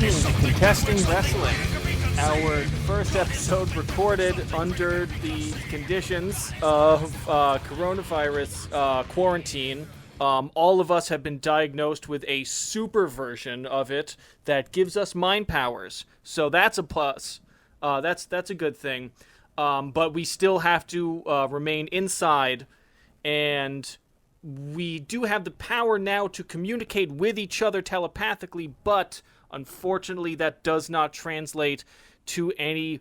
listening to Contesting Wrestling, our first episode recorded under the conditions of coronavirus quarantine. All of us have been diagnosed with a super version of it that gives us mind powers. So that's a plus. That's a good thing. But we still have to remain inside, and we do have the power now to communicate with each other telepathically, but unfortunately that does not translate to any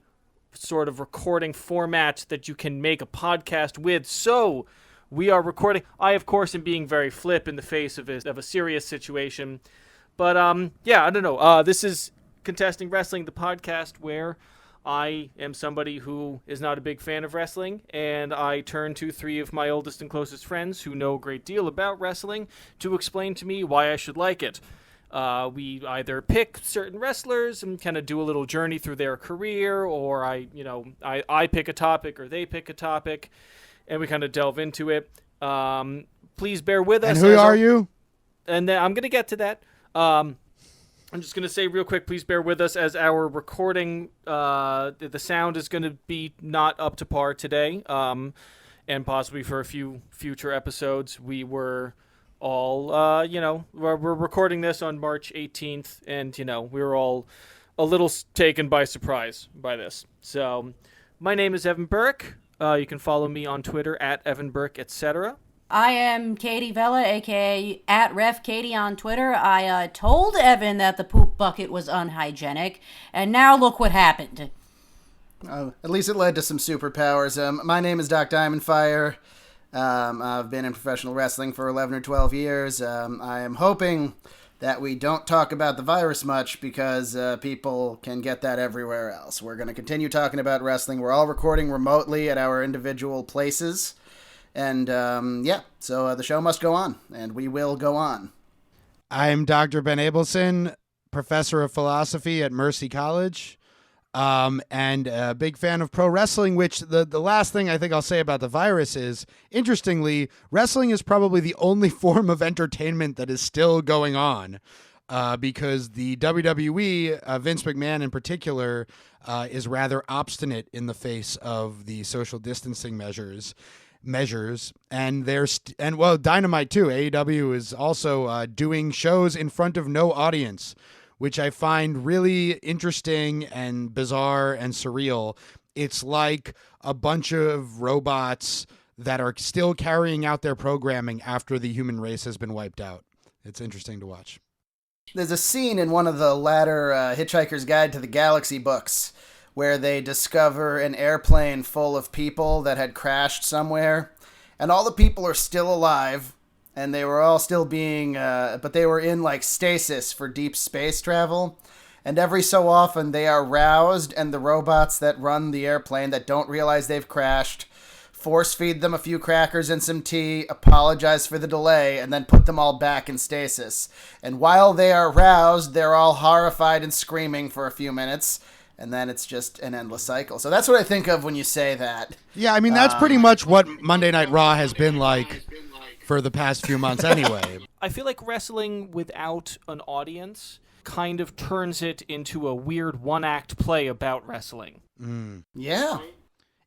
sort of recording format that you can make a podcast with. So we are recording. I, of course, am being very flip in the face of a serious situation. But, yeah, I don't know. This is Contesting Wrestling, the podcast where I am somebody who is not a big fan of wrestling, and I turn to three of my oldest and closest friends who know a great deal about wrestling to explain to me why I should like it. We either pick certain wrestlers and kind of do a little journey through their career, or I pick a topic or they pick a topic, and we kind of delve into it. Please bear with us. And who are you? And I'm going to get to that. I'm just going to say real quick, please bear with us as our recording, the sound is going to be not up to par today, and possibly for a few future episodes. We were all, we're recording this on March 18th, and, we were all a little taken by surprise by this. So, my name is Evan Burke. You can follow me on Twitter at Evan Burke, etc. I am Katie Vella, a.k.a. at Ref Katie on Twitter. I told Evan that the poop bucket was unhygienic, and now look what happened. At least it led to some superpowers. My name is Doc Diamondfire. I've been in professional wrestling for 11 or 12 years. I am hoping that we don't talk about the virus much because people can get that everywhere else. We're going to continue talking about wrestling. We're all recording remotely at our individual places. And, so the show must go on, and we will go on. I'm Dr. Ben Abelson, professor of philosophy at Mercy College, and a big fan of pro wrestling, which the last thing I think I'll say about the virus is, interestingly, wrestling is probably the only form of entertainment that is still going on, because the WWE, Vince McMahon in particular, is rather obstinate in the face of the social distancing measures, and Dynamite too. AEW is also doing shows in front of no audience, which I find really interesting and bizarre and surreal. It's like a bunch of robots that are still carrying out their programming after the human race has been wiped out. It's interesting to watch. There's a scene in one of the latter Hitchhiker's Guide to the Galaxy books where they discover an airplane full of people that had crashed somewhere, and all the people are still alive, and they were all still being, but they were in like stasis for deep space travel, and every so often they are roused, and the robots that run the airplane that don't realize they've crashed force feed them a few crackers and some tea, apologize for the delay, and then put them all back in stasis. And while they are roused, they're all horrified and screaming for a few minutes, and then it's just an endless cycle. So that's what I think of when you say that. Yeah, I mean, that's pretty much what Monday Night Raw has been like for the past few months anyway. I feel like wrestling without an audience kind of turns it into a weird one-act play about wrestling. Yeah.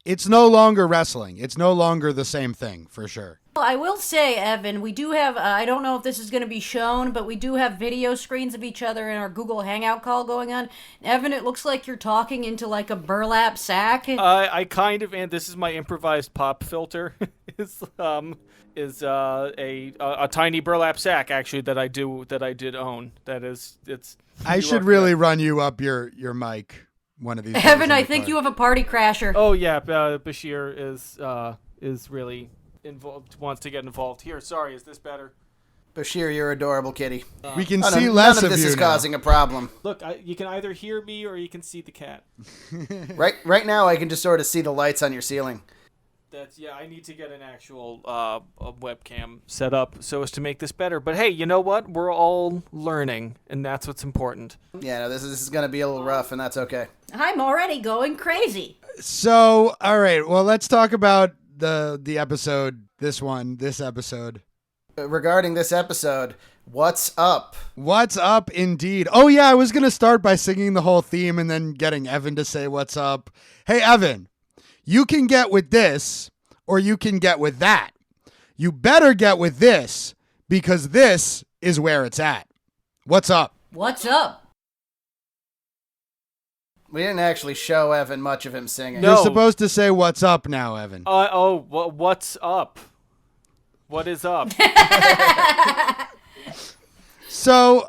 It's no longer wrestling. It's no longer the same thing, for sure. Well, I will say, Evan, we do have, I don't know if this is going to be shown, but we do have video screens of each other in our Google Hangout call going on. Evan, it looks like you're talking into like a burlap sack. I kind of, and this is my improvised pop filter, is a tiny burlap sack actually that I did own. I should really run you up your mic one of these days. Evan, I think you have a party crasher. Oh yeah, Bashir is really involved, wants to get involved here. Sorry, is this better? Bashir, you're adorable, kitty. We can see less none of this you is now. causing a problem. Look, you can either hear me or you can see the cat. Right now, I can just sort of see the lights on your ceiling. I need to get an actual a webcam set up so as to make this better. But hey, you know what? We're all learning, and that's what's important. Yeah, no, this is going to be a little rough, and that's okay. I'm already going crazy. So, all right, well, let's talk about the episode, this episode. regarding this episode, what's up? What's up, indeed. Oh, yeah, I was going to start by singing the whole theme and then getting Evan to say what's up. Hey, Evan, you can get with this or you can get with that. You better get with this because this is where it's at. What's up? What's up? We didn't actually show Evan much of him singing. No. You're supposed to say what's up now, Evan. What's up? What is up? So,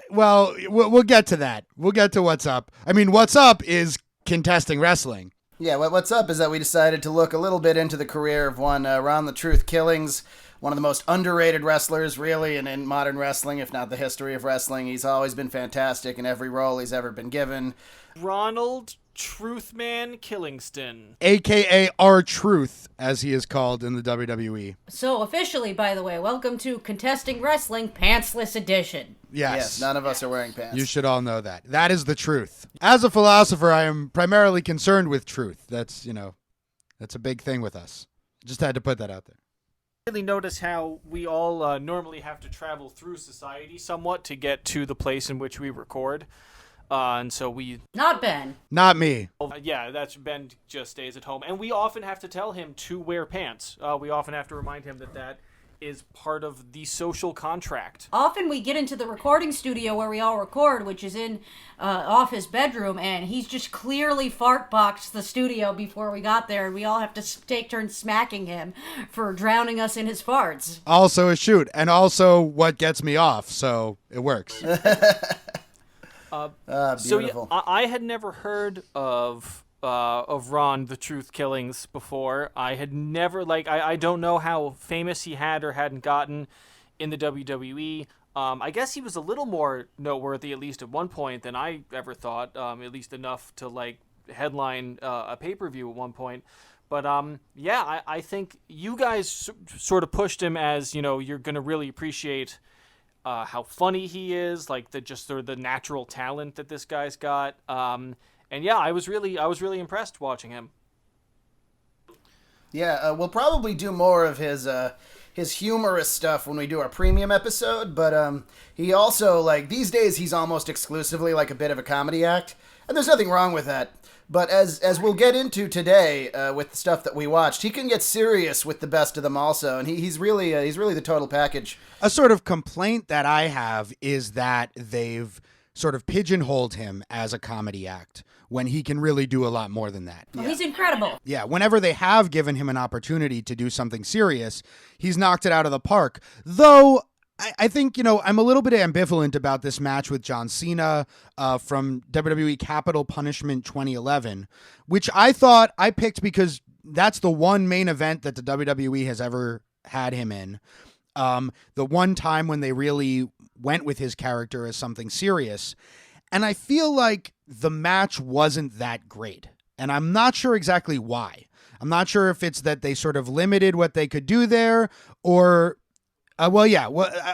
well, we'll get to that. We'll get to what's up. I mean, what's up is contesting wrestling. Yeah, what's up is that we decided to look a little bit into the career of one Ron the Truth Killings, one of the most underrated wrestlers, really, in modern wrestling, if not the history of wrestling. He's always been fantastic in every role he's ever been given. Ronald Truthman Killingston. AKA R-Truth, as he is called in the WWE. So officially, by the way, welcome to Contesting Wrestling Pantsless Edition. Yes. None of us are wearing pants. You should all know that. That is the truth. As a philosopher, I am primarily concerned with truth. That's a big thing with us. Just had to put that out there. Really notice how we all normally have to travel through society somewhat to get to the place in which we record. And so we... Not Ben. Not me. Yeah, that's Ben just stays at home. And we often have to tell him to wear pants. We often have to remind him that is part of the social contract. Often we get into the recording studio where we all record, which is in off his bedroom, and he's just clearly fart boxed the studio before we got there, and we all have to take turns smacking him for drowning us in his farts. Also a shoot, and also what gets me off, so it works. Beautiful. So yeah, I had never heard of Ron the Truth Killings before. I had never, I don't know how famous he had or hadn't gotten in the WWE. I guess he was a little more noteworthy, at least at one point, than I ever thought, at least enough to, headline a pay-per-view at one point. But, I think you guys sort of pushed him as, you're going to really appreciate how funny he is, the natural talent that this guy's got. And yeah, I was really impressed watching him. Yeah, we'll probably do more of his humorous stuff when we do our premium episode, but he also, these days he's almost exclusively a bit of a comedy act, and there's nothing wrong with that. But as we'll get into today with the stuff that we watched, he can get serious with the best of them also, and he's really the total package. A sort of complaint that I have is that they've sort of pigeonholed him as a comedy act when he can really do a lot more than that. Yeah. He's incredible. Yeah, whenever they have given him an opportunity to do something serious, he's knocked it out of the park. Though, I think, I'm a little bit ambivalent about this match with John Cena from WWE Capital Punishment 2011, which I thought I picked because that's the one main event that the WWE has ever had him in. The one time when they really went with his character as something serious. And I feel like the match wasn't that great. And I'm not sure exactly why. I'm not sure if it's that they sort of limited what they could do there or...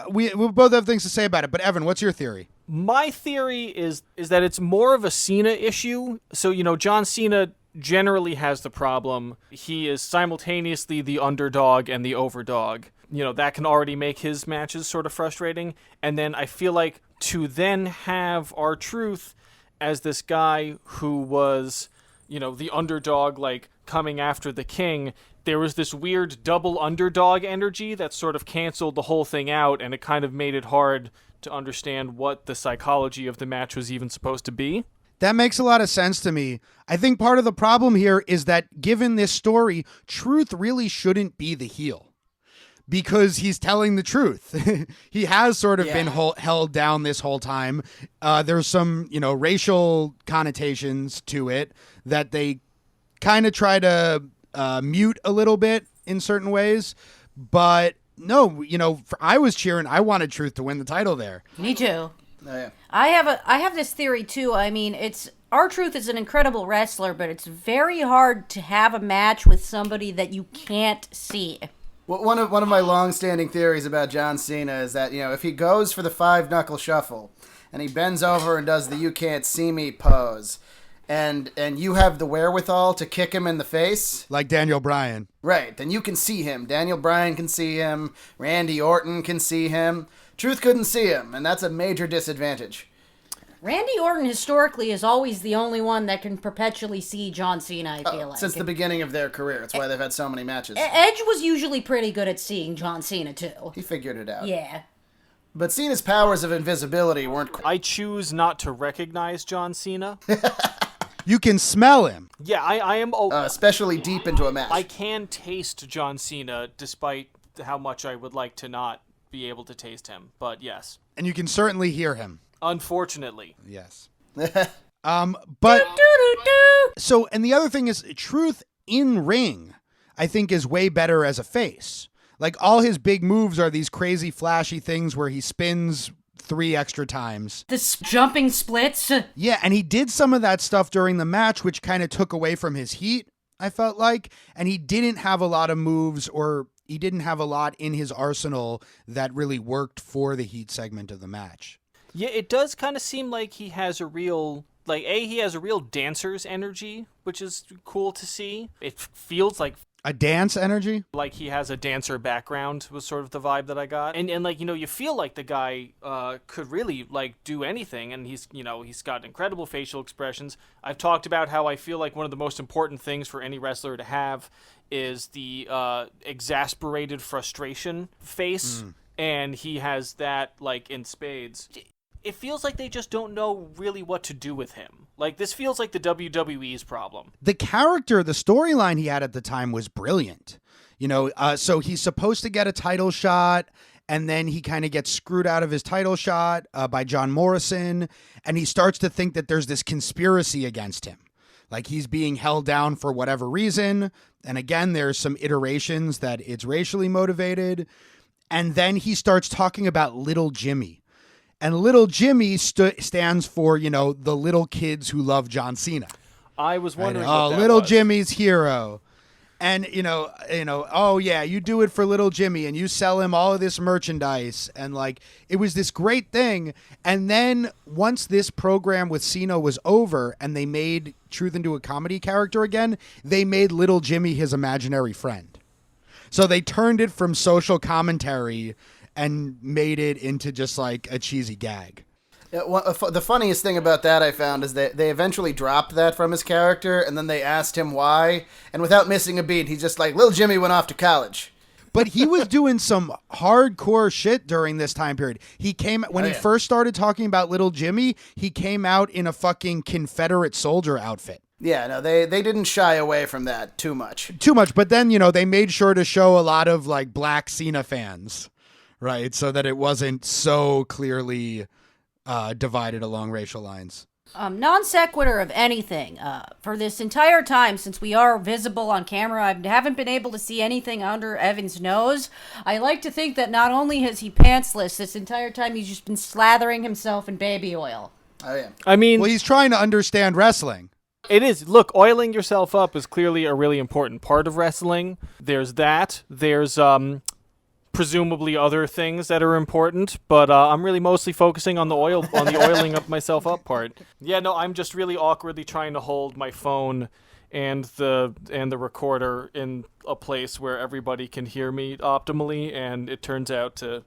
we both have things to say about it. But Evan, what's your theory? My theory is that it's more of a Cena issue. So, John Cena generally has the problem. He is simultaneously the underdog and the overdog. That can already make his matches sort of frustrating. And then I feel like to then have R-Truth as this guy who was, the underdog, coming after the king, there was this weird double underdog energy that sort of canceled the whole thing out, and it kind of made it hard to understand what the psychology of the match was even supposed to be. That makes a lot of sense to me. I think part of the problem here is that given this story, Truth really shouldn't be the heel. Because he's telling the truth. He has sort of been held down this whole time. There's some, racial connotations to it that they kind of try to mute a little bit in certain ways. But no, I was cheering. I wanted Truth to win the title there. Me too. Oh, yeah. I have this theory too. I mean, R-Truth is an incredible wrestler, but it's very hard to have a match with somebody that you can't see. Well, one of my long-standing theories about John Cena is that, if he goes for the 5-knuckle shuffle and he bends over and does the "you can't see me" pose, and you have the wherewithal to kick him in the face, Like Daniel Bryan. right, then you can see him. Daniel Bryan can see him. Randy Orton can see him. Truth couldn't see him, and that's a major disadvantage. Randy Orton historically is always the only one that can perpetually see John Cena, I feel like. Since the beginning of their career. That's why they've had so many matches. Edge was usually pretty good at seeing John Cena, too. He figured it out. Yeah. But Cena's powers of invisibility weren't... I choose not to recognize John Cena. You can smell him. Yeah, I am. especially deep into a match. I can taste John Cena, despite how much I would like to not be able to taste him. But yes, And you can certainly hear him. unfortunately. Yes. But so, and the other thing is, Truth in ring, I think, is way better as a face. Like, all his big moves are these crazy flashy things where he spins 3 extra times. Jumping splits. Yeah, and he did some of that stuff during the match, which kind of took away from his heat, I felt like. And he didn't have a lot of moves, or he didn't have a lot in his arsenal that really worked for the heat segment of the match. Yeah, it does kind of seem like he has a real, he has a real dancer's energy, which is cool to see. It feels like A dance energy? he has a dancer background was sort of the vibe that I got. And you feel like the guy could really, do anything. And he's got incredible facial expressions. I've talked about how I feel like one of the most important things for any wrestler to have is the exasperated frustration face. And he has that, in spades. It feels like they just don't know really what to do with him. This feels like the WWE's problem. The character, the storyline he had at the time was brilliant. So he's supposed to get a title shot, and then he kind of gets screwed out of his title shot by John Morrison, and he starts to think that there's this conspiracy against him. Like, he's being held down for whatever reason. And again, there's some iterations that it's racially motivated. And then he starts talking about Little Jimmy. And Little Jimmy stands for, the little kids who love John Cena. I was wondering what that Little was. Jimmy's hero. And, oh yeah, you do it for Little Jimmy and you sell him all of this merchandise. And it was this great thing. And then once this program with Cena was over and they made Truth into a comedy character again, they made Little Jimmy his imaginary friend. So they turned it from social commentary and made it into just a cheesy gag. The funniest thing about that I found is that they eventually dropped that from his character, and then they asked him why, and without missing a beat, he's just like, Little Jimmy went off to college. But he was doing some hardcore shit during this time period. He first started talking about Little Jimmy, he came out in a fucking Confederate soldier outfit. Yeah, no, they didn't shy away from that too much. But then, they made sure to show a lot of black Cena fans, right? So that it wasn't so clearly divided along racial lines. Non sequitur of anything. For this entire time, since we are visible on camera, I haven't been able to see anything under Evan's nose. I like to think that not only has he pantsless this entire time, he's just been slathering himself in baby oil. Oh, yeah. I mean, Well, he's trying to understand wrestling. it is. Look, oiling yourself up is clearly a really important part of wrestling. There's that. There's presumably other things that are important, but I'm really mostly focusing on the oiling of myself up part. Yeah, no, I'm just really awkwardly trying to hold my phone and the recorder in a place where everybody can hear me optimally, and it turns out to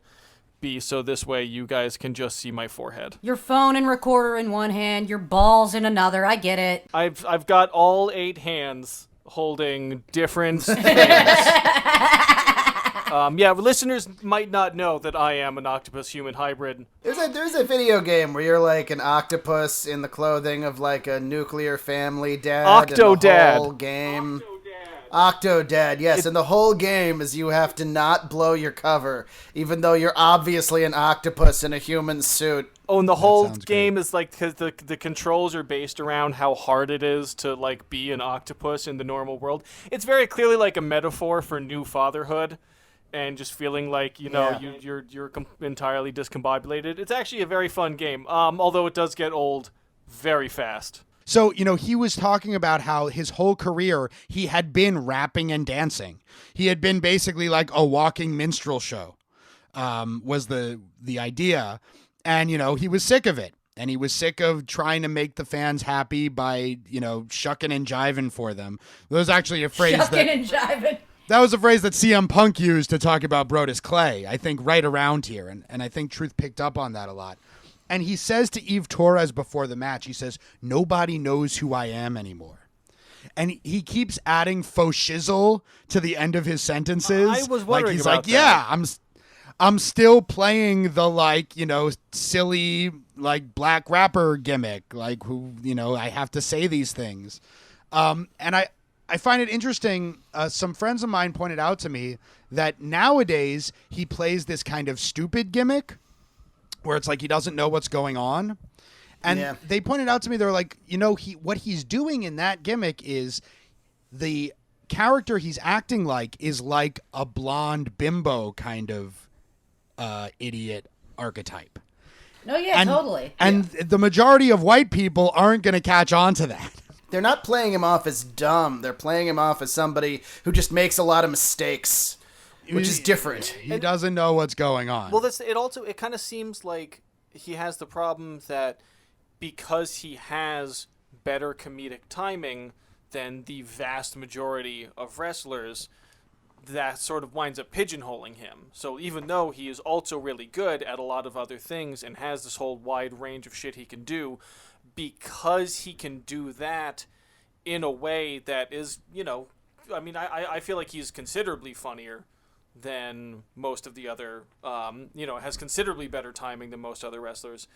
be so this way you guys can just see my forehead. Your phone and recorder in one hand, your balls in another. I get it. I've got all 8 hands holding different things. Listeners might not know that I am an octopus-human hybrid. There's a video game where you're like an octopus in the clothing of a nuclear family dad. Octodad. And the whole game. Octodad, yes. And the whole game is you have to not blow your cover, even though you're obviously an octopus in a human suit. Oh, and the whole sounds game is because the controls are based around how hard it is to be an octopus in the normal world. It's very clearly a metaphor for new fatherhood. And just feeling you're entirely discombobulated. It's actually a very fun game, although it does get old very fast. So, he was talking about how his whole career he had been rapping and dancing. He had been basically like a walking minstrel show, was the idea. And, he was sick of it. And he was sick of trying to make the fans happy by, shucking and jiving for them. That was actually a phrase Shucking and jiving. that was a phrase that CM Punk used to talk about Brodus Clay, I think, right around here. And I think Truth picked up on that a lot. And he says to Eve Torres before the match, he says, "Nobody knows who I am anymore." And he keeps adding faux shizzle to the end of his sentences. I was wondering he's about like, that. yeah, I'm still playing the silly black rapper gimmick, who I have to say these things. And I find it interesting. Some friends of mine pointed out to me that nowadays he plays this kind of stupid gimmick where it's like he doesn't know what's going on. And they pointed out to me, they're like, what he's doing in that gimmick is the character he's acting like is like a blonde bimbo kind of idiot archetype. No, yeah, totally. And the majority of white people aren't going to catch on to that. They're not playing him off as dumb. They're playing him off as somebody who just makes a lot of mistakes, which is different. He doesn't know what's going on. Well, it kind of seems like he has the problem that because he has better comedic timing than the vast majority of wrestlers, that sort of winds up pigeonholing him. So even though he is also really good at a lot of other things and has this whole wide range of shit he can do, because he can do that in a way that is, I feel like he's considerably funnier than most of the other, has considerably better timing than most other wrestlers.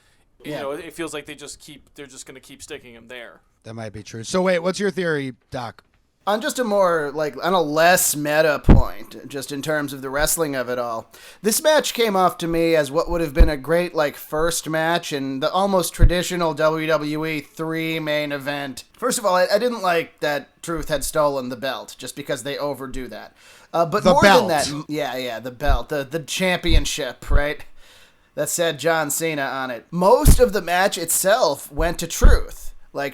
Yeah. It feels like they're just going to keep sticking him there. That might be true. So wait, what's your theory, Doc? On just a more, on a less meta point, just in terms of the wrestling of it all, this match came off to me as what would have been a great, first match in the almost traditional WWE 3 main event. First of all, I didn't like that Truth had stolen the belt, just because they overdo that. But the more belt. than that, yeah, the belt, the championship, right? That said John Cena on it. Most of the match itself went to Truth.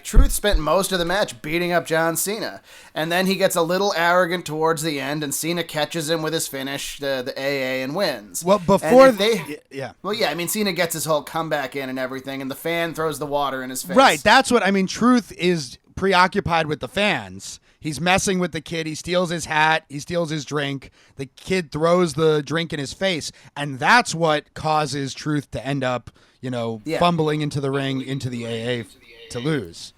Truth spent most of the match beating up John Cena. And then he gets a little arrogant towards the end, and Cena catches him with his finish, the AA, and wins. Well, before yeah. Well, yeah, Cena gets his whole comeback in and everything, and the fan throws the water in his face. Right, that's what, Truth is preoccupied with the fans. He's messing with the kid. He steals his hat. He steals his drink. The kid throws the drink in his face. And that's what causes Truth to end up, fumbling into the ring, into the AA to lose.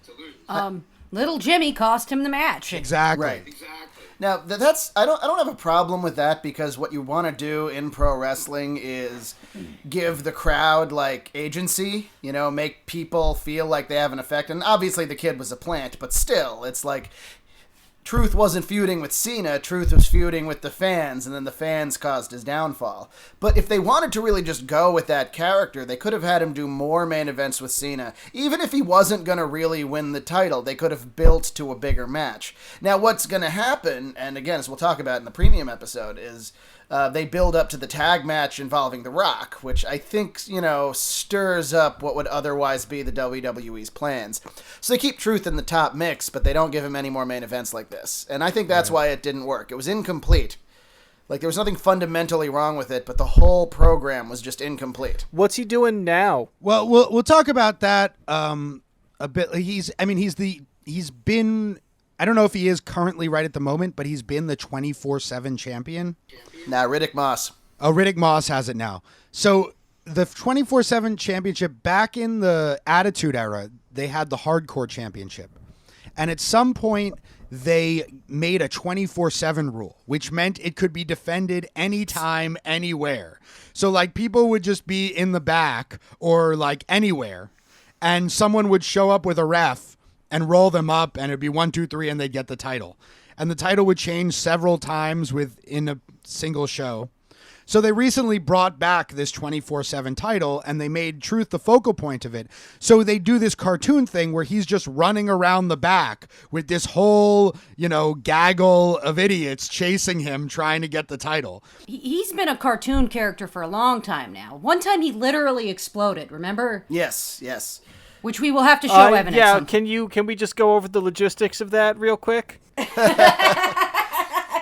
Little Jimmy cost him the match. Exactly. Right. Now, I don't have a problem with that, because what you want to do in pro wrestling is give the crowd agency, make people feel like they have an effect. And obviously the kid was a plant, but still, it's Truth wasn't feuding with Cena, Truth was feuding with the fans, and then the fans caused his downfall. But if they wanted to really just go with that character, they could have had him do more main events with Cena. Even if he wasn't going to really win the title, they could have built to a bigger match. Now, what's going to happen, and again, as we'll talk about in the premium episode, is they build up to the tag match involving The Rock, which I think, stirs up what would otherwise be the WWE's plans. So they keep Truth in the top mix, but they don't give him any more main events like this. And I think that's why it didn't work. It was incomplete. There was nothing fundamentally wrong with it, but the whole program was just incomplete. What's he doing now? Well, we'll talk about that a bit. He's been, I don't know if he is currently right at the moment, but he's been the 24/7 champion. Nah, Riddick Moss. Oh, Riddick Moss has it now. So the 24/7 championship, back in the Attitude Era, they had the Hardcore Championship. And at some point, they made a 24/7 rule, which meant it could be defended anytime, anywhere. So people would just be in the back or anywhere, and someone would show up with a ref and roll them up, and it'd be 1, 2, 3, and they'd get the title. And the title would change several times within a single show. So they recently brought back this 24/7 title, and they made Truth the focal point of it. So they do this cartoon thing where he's just running around the back with this whole, gaggle of idiots chasing him, trying to get the title. He's been a cartoon character for a long time now. One time he literally exploded, remember? Yes. Which we will have to show evidence yeah, on. can we just go over the logistics of that real quick?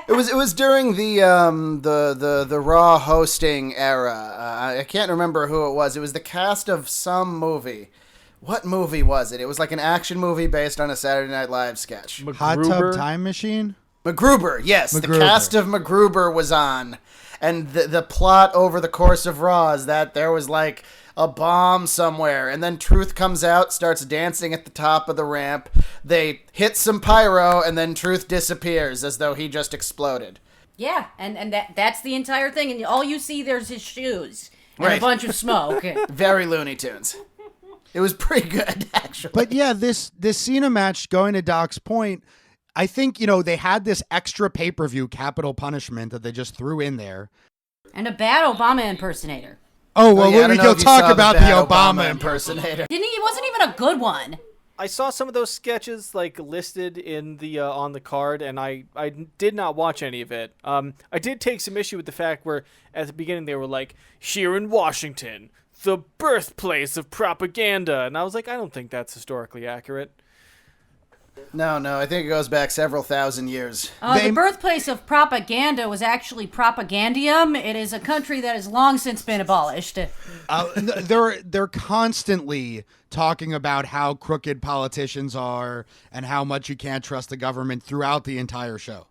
It was during the Raw hosting era. I can't remember who it was. It was the cast of some movie, What movie was it? It was like an action movie based on a Saturday Night Live sketch. Hot Tub MacGruber? Time Machine? MacGruber, yes. The MacGruber. cast of MacGruber was on. And the plot over the course of Raw is that there was like a bomb somewhere. And then Truth comes out, starts dancing at the top of the ramp. They hit some pyro, and then Truth disappears as though he just exploded. Yeah, and that's the entire thing. And all you see there's his shoes and Right. a bunch of smoke. Very Looney Tunes. It was pretty good, actually. But yeah, this Cena match, going to Doc's point, I think, they had this extra pay-per-view Capital Punishment that they just threw in there. And a bad Obama impersonator. Oh, well, yeah, I don't we know can if you talk saw about the bad Obama impersonator. Didn't he? It wasn't even a good one. I saw some of those sketches like listed in the on the card, and I did not watch any of it. I did take some issue with the fact where at the beginning they were like, here in Washington, the birthplace of propaganda, and I was like, I don't think that's historically accurate. No, I think it goes back several thousand years. The birthplace of propaganda was actually Propagandium. It is a country that has long since been abolished. They're constantly talking about how crooked politicians are and how much you can't trust the government throughout the entire show.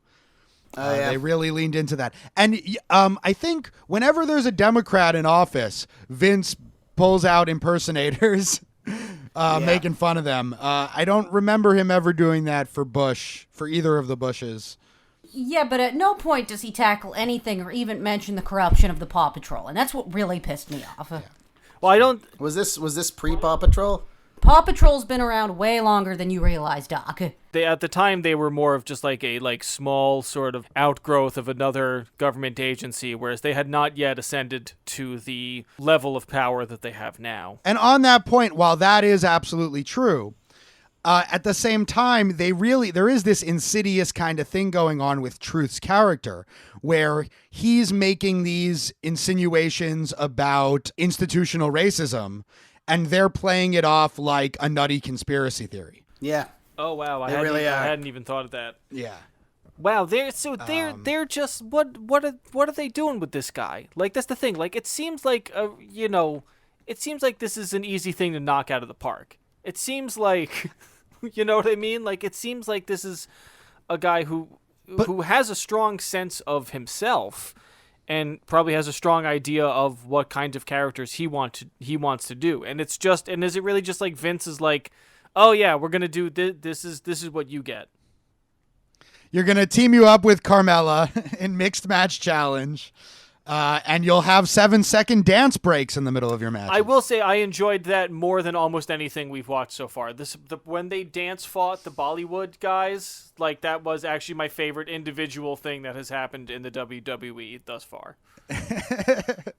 Yeah. They really leaned into that. And I think whenever there's a Democrat in office, Vince pulls out impersonators making fun of them. I don't remember him ever doing that for Bush, for either of the Bushes. Yeah, but at no point does he tackle anything or even mention the corruption of the Paw Patrol, and that's what really pissed me off. Well, I don't. Was this pre-Paw Patrol? Paw Patrol's been around way longer than you realize, Doc. At the time, they were more of just like a small sort of outgrowth of another government agency, whereas they had not yet ascended to the level of power that they have now. And on that point, while that is absolutely true, at the same time, there is this insidious kind of thing going on with Truth's character, where he's making these insinuations about institutional racism, and they're playing it off like a nutty conspiracy theory. Yeah. Oh wow, I hadn't even thought of that. Yeah. Wow, they're just what are they doing with this guy? Like that's the thing. Like it seems like this is an easy thing to knock out of the park. It seems like you know what I mean? Like it seems like this is a guy who has a strong sense of himself and probably has a strong idea of what kind of characters he wants to do. And is it really just like Vince is like, "Oh yeah, we're going to do this is what you get." You're going to team you up with Carmella in mixed match challenge, and you'll have 7-second dance breaks in the middle of your match. I will say I enjoyed that more than almost anything we've watched so far. When they fought the Bollywood guys, like that was actually my favorite individual thing that has happened in the WWE thus far.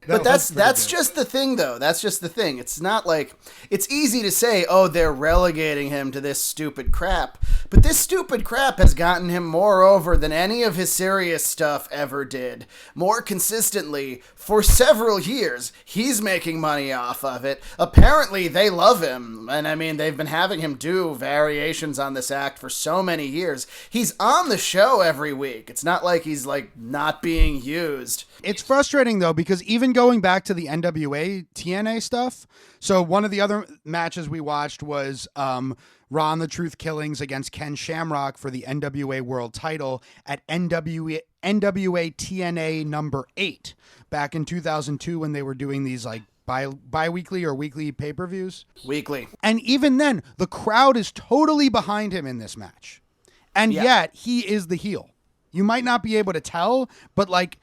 But that's just the thing, though. That's just the thing. It's not like it's easy to say, oh, they're relegating him to this stupid crap. But this stupid crap has gotten him more over than any of his serious stuff ever did. More consistently, for several years, he's making money off of it. Apparently, they love him. And I mean, they've been having him do variations on this act for so many years. He's on the show every week. It's not like he's like not being used. It's frustrating, though, because even going back to the NWA TNA stuff, so one of the other matches we watched was Ron the Truth Killings against Ken Shamrock for the NWA World Title at NWA TNA number 8 back in 2002 when they were doing these like bi-weekly or weekly pay-per-views. Weekly. And even then, the crowd is totally behind him in this match. And yet, he is the heel. You might not be able to tell, but like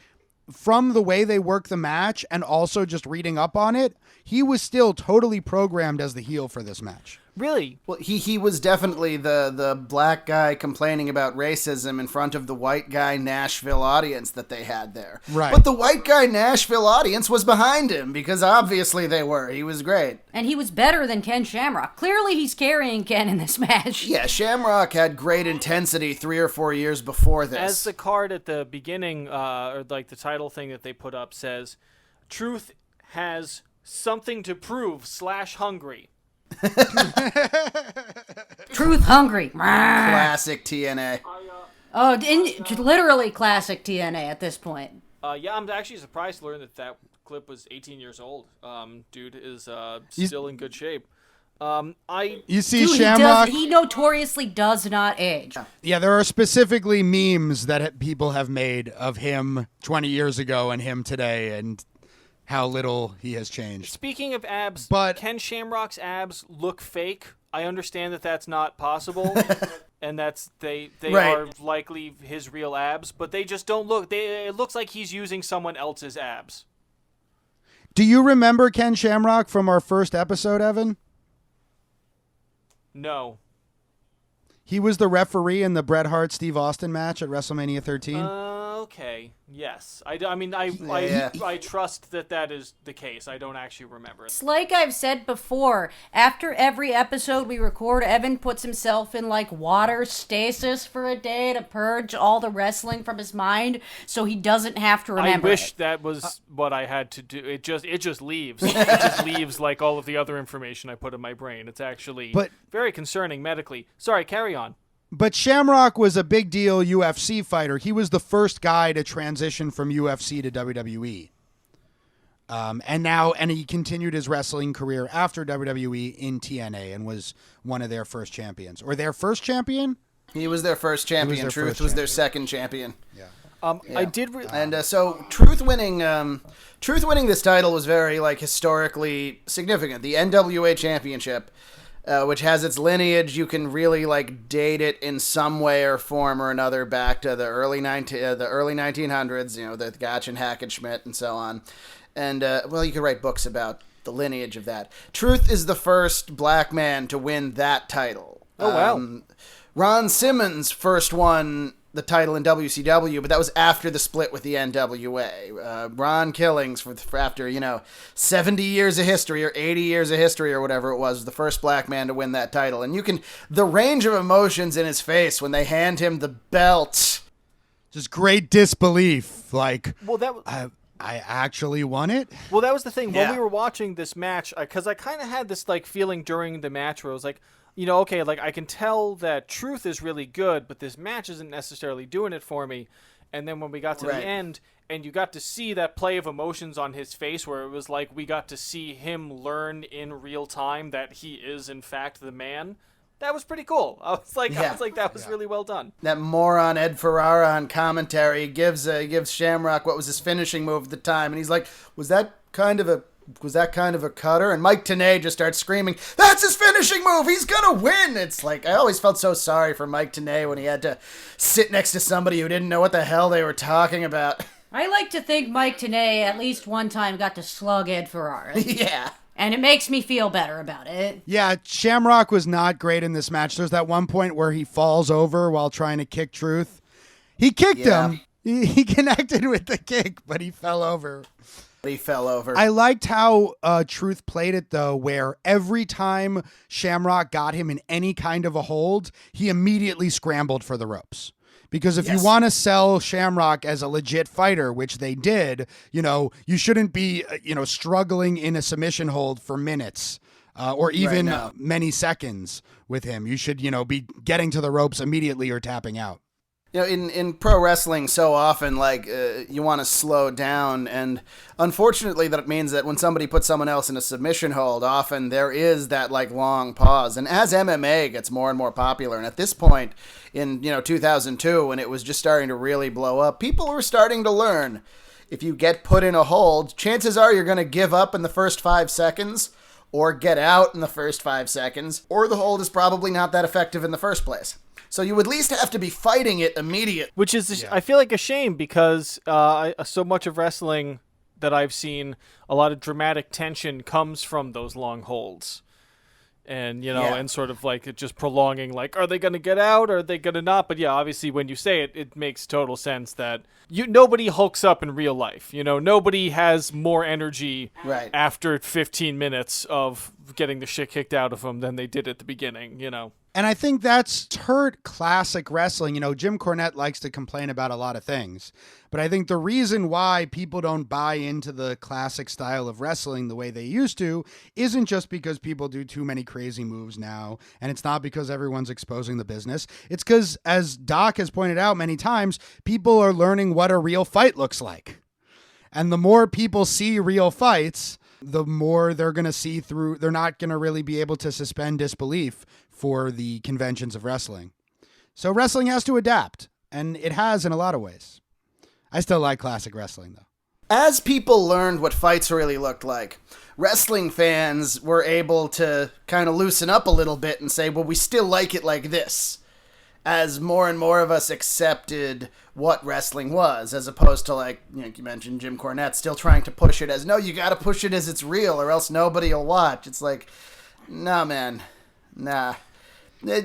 from the way they work the match and also just reading up on it, he was still totally programmed as the heel for this match. Really? Well, he was definitely the black guy complaining about racism in front of the white guy Nashville audience that they had there. Right. But the white guy Nashville audience was behind him because obviously they were. He was great. And he was better than Ken Shamrock. Clearly he's carrying Ken in this match. Yeah, Shamrock had great intensity 3 or 4 years before this. As the card at the beginning, or like the title thing that they put up says, Truth has something to prove / hungry. Truth hungry. Classic TNA. Literally classic TNA at this point. Yeah, I'm actually surprised to learn that clip was 18 years old. Dude is still in good shape. You see Dude, Shamrock? he notoriously does not age. Yeah, there are specifically memes that people have made of him 20 years ago and him today and how little he has changed. Speaking of abs, But- can Shamrock's abs look fake? I understand that that's not possible, and that's they Right. are likely his real abs, but they just don't look. It looks like he's using someone else's abs. Do you remember Ken Shamrock from our first episode, Evan? No. He was the referee in the Bret Hart-Steve Austin match at WrestleMania 13. Okay. Yes. I trust that is the case. I don't actually remember it. It's like I've said before, after every episode we record, Evan puts himself in like water stasis for a day to purge all the wrestling from his mind so he doesn't have to remember I wish it. that was what I had to do. It just leaves. It just leaves like all of the other information I put in my brain. It's actually very concerning medically. Sorry, carry on. But Shamrock was a big deal UFC fighter. He was the first guy to transition from UFC to WWE. And he continued his wrestling career after WWE in TNA and was one of their first champions. Or their first champion? He was their first champion. their Truth first was their champion. second champion. I did. So Truth winning this title was very like historically significant. The NWA Championship, which has its lineage, you can really like date it in some way or form or another back to the early 1900s. You know, the Gotch and Hackenschmidt and so on. And you could write books about the lineage of that. Truth is the first black man to win that title. Oh wow! Ron Simmons first won the title in WCW, but that was after the split with the NWA. Ron Killings, for after 70 years of history or 80 years of history or whatever it was the first black man to win that title. And the range of emotions in his face when they hand him the belt, Just great disbelief. Like, Well, that I actually won it? Well, that was the thing. When Yeah. we were watching this match, because I kind of had this like feeling during the match where I was like, okay, like I can tell that Truth is really good, but this match isn't necessarily doing it for me. And then when we got to the Right. end, and you got to see that play of emotions on his face, where it was like we got to see him learn in real time that he is in fact the man. That was pretty cool. I was like, that was really well done. that moron Ed Ferrara on commentary gives Shamrock what was his finishing move at the time, and he's like, was that kind of a cutter? And Mike Tenay just starts screaming, that's his finishing move, he's gonna win. It's like, I always felt so sorry for Mike Tenay when he had to sit next to somebody who didn't know what the hell they were talking about. I like to think Mike Tenay at least one time got to slug Ed Ferrara. Yeah. And it makes me feel better about it. Yeah, Shamrock was not great in this match. There's that one point where he falls over while trying to kick Truth. He kicked him. He connected with the kick, but he fell over. He fell over. I liked how Truth played it, though, where every time Shamrock got him in any kind of a hold, he immediately scrambled for the ropes. Because if you want to sell Shamrock as a legit fighter, which they did, you shouldn't be, struggling in a submission hold for minutes or even many seconds with him. You should, be getting to the ropes immediately or tapping out. In pro wrestling, so often, you want to slow down, and unfortunately that means that when somebody puts someone else in a submission hold, often there is that, long pause. And as MMA gets more and more popular, and at this point in, 2002, when it was just starting to really blow up, people were starting to learn, if you get put in a hold, chances are you're going to give up in the first 5 seconds, or get out in the first 5 seconds, or the hold is probably not that effective in the first place. So you at least have to be fighting it immediately. Which is, I feel like, a shame because so much of wrestling that I've seen, a lot of dramatic tension comes from those long holds. And, and sort of like it just prolonging, like, are they going to get out? Or are they going to not? But yeah, obviously when you say it, it makes total sense that nobody hulks up in real life. Nobody has more energy after 15 minutes of getting the shit kicked out of them than they did at the beginning, And I think that's hurt classic wrestling. Jim Cornette likes to complain about a lot of things. But I think the reason why people don't buy into the classic style of wrestling the way they used to isn't just because people do too many crazy moves now. And it's not because everyone's exposing the business. It's because, as Doc has pointed out many times, people are learning what a real fight looks like. And the more people see real fights, the more they're going to see through. They're not going to really be able to suspend disbelief for the conventions of wrestling. So wrestling has to adapt, and it has in a lot of ways. I still like classic wrestling, though. As people learned what fights really looked like, wrestling fans were able to kind of loosen up a little bit and say, well, we still like it like this. As more and more of us accepted what wrestling was, as opposed to, like you mentioned, Jim Cornette still trying to push it as, no, you got to push it as it's real or else nobody will watch. It's like, nah, man, nah.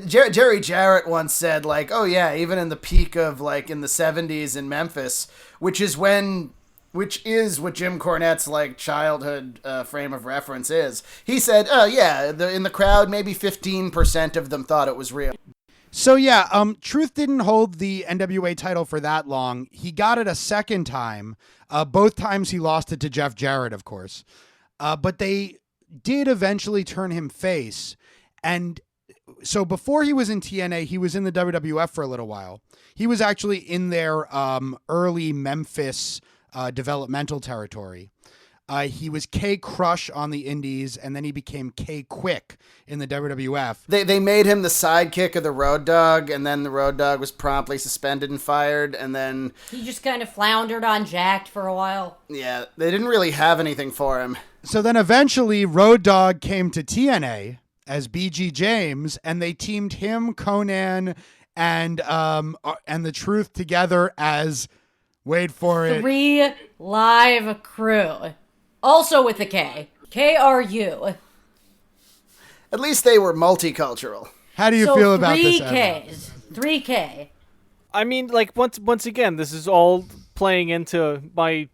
Jerry Jarrett once said, like, oh yeah, even in the peak of, like, in the 70s in Memphis, which is what Jim Cornette's, like, childhood frame of reference is. He said, oh yeah, in the crowd, maybe 15% of them thought it was real. So yeah, Truth didn't hold the NWA title for that long. He got it a second time. Both times he lost it to Jeff Jarrett, of course. But they did eventually turn him face. And so before he was in TNA, he was in the WWF for a little while. He was actually in their early Memphis developmental territory. He was K Crush on the Indies, and then he became K Quick in the WWF. They made him the sidekick of the Road Dogg, and then the Road Dogg was promptly suspended and fired, and then... He just kind of floundered on Jacked for a while. Yeah, they didn't really have anything for him. So then eventually Road Dogg came to TNA as BG James, and they teamed him, Conan, and the Truth together as, wait for it, 3 Live Crew. Also with a K. KRU. At least they were multicultural. How do you So feel about this, 3Ks. 3K. I mean, like, once again, this is all playing into my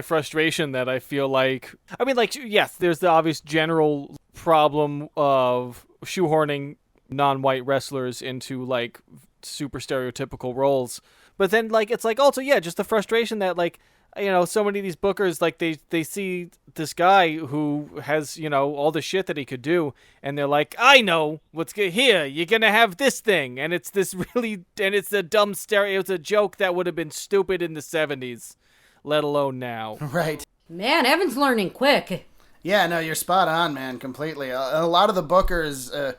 frustration that I feel like... I mean, like, yes, there's the obvious general problem of shoehorning non-white wrestlers into, like, super stereotypical roles. But then, like, it's like also, yeah, just the frustration that, like, you know, so many of these bookers, like, they see this guy who has, you know, all the shit that he could do, and they're like, I know what's good here. You're gonna have this thing, and it's this really, and it's a dumb stereo. It's a joke that would have been stupid in the 70s, let alone now. Right. Man, Evan's learning quick. Yeah, no, you're spot on, man, completely. A lot of the bookers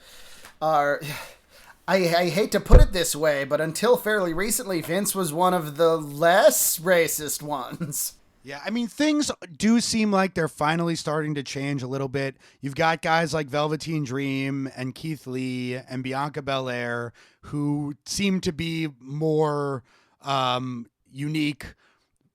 are... I hate to put it this way, but until fairly recently, Vince was one of the less racist ones. Yeah, I mean, things do seem like they're finally starting to change a little bit. You've got guys like Velveteen Dream and Keith Lee and Bianca Belair who seem to be more unique,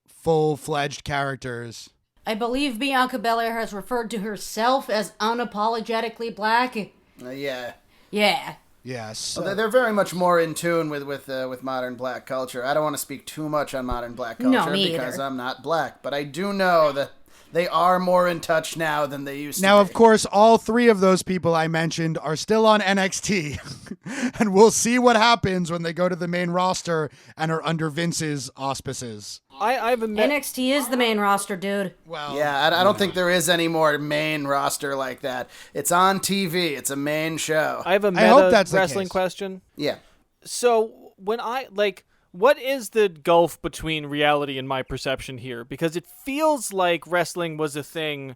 full-fledged characters. I believe Bianca Belair has referred to herself as unapologetically black. Yeah. Yeah. Yes. Well, they're very much more in tune with modern black culture. I don't want to speak too much on modern black culture because I'm not black, but I do know that they are more in touch now than they used to be. Now, of course, all 3 of those people I mentioned are still on NXT, and we'll see what happens when they go to the main roster and are under Vince's auspices. I haven't met... NXT is the main roster, dude. Well, Yeah, I don't think there is any more main roster like that. It's on TV. It's a main show. I have a I hope meta that's the wrestling case. question. Yeah. So when I, like, what is the gulf between reality and my perception here? Because it feels like wrestling was a thing